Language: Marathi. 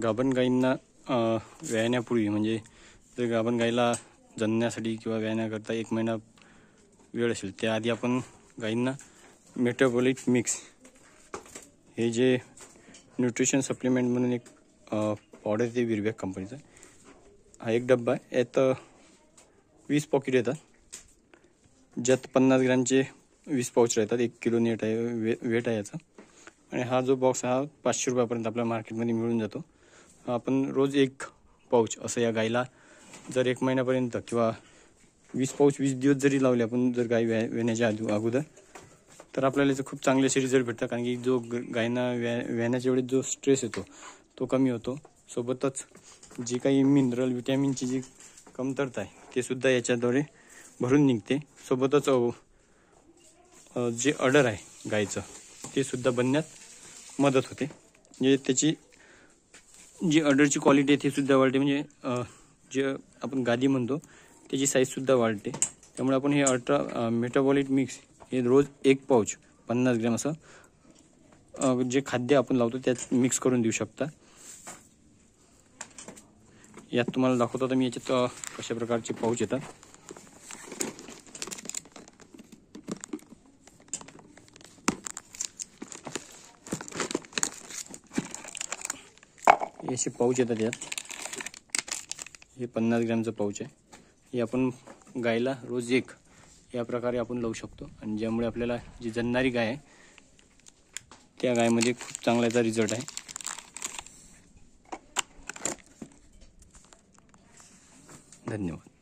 गाभण गाईंना व्यायण्यापूर्वी म्हणजे जर गाभण गाईला जणण्यासाठी किंवा व्यायण्याकरता 1 महिना वेळ असेल त्याआधी आपण गाईंना मेटाबॉलिक मिक्स हे जे न्यूट्रिशन सप्लिमेंट म्हणून एक पावडर ते विरबॅक कंपनीचा हा एक डब्बा आहे। यात 20 पॉकेट येतात, ज्यात 50 ग्रॅमचे 20 पाऊच राहतात। 1 किलो नेट आहे वेट आहे याचा। आणि हा जो बॉक्स हा 500 रुपयापर्यंत आपल्या मार्केटमध्ये मिळून जातो। आपण रोज 1 पाऊच असं या गाईला जर 1 महिन्यापर्यंत किंवा 20 पाऊच 20 दिवस जरी लावले आपण जर गाई व्याण्याच्या अगोदर, तर आपल्याला याचे खूप चांगले असे रिझल्ट भेटतात। कारण की जो गायींना व्याण्याच्या वेळी जो स्ट्रेस येतो तो कमी होतो। सोबतच जी काही मिनरल विटॅमिनची जी कमतरता आहे ते सुद्धा याच्याद्वारे भरून निघते। सोबतच जे अडर आहे गाईचं ते सुद्धा बनण्यात मदत होते। म्हणजे त्याची जी अडरची क्वालिटी आहे ती सुद्धा वाढते। म्हणजे जे आपण गादी म्हणतो त्याची साईजसुद्धा वाढते। त्यामुळे आपण हे मेटाबॉलिक मिक्स हे रोज 1 पाऊच 50 ग्रॅम असं जे खाद्य आपण लावतो त्यात मिक्स करून देऊ शकता। यात तुम्हाला दाखवतो तर मी याच्यात कशा प्रकारचे पाऊच येतात। असे पाऊच येतात। यात हे 50 ग्रॅमचं पाऊच आहे। हे आपण गायला रोज 1 या प्रकारे आपण लावू शकतो। आणि ज्यामुळे आपल्याला जी जणणारी गाय आहे त्या गायमध्ये खूप चांगला याचा रिझल्ट आहे। धन्यवाद।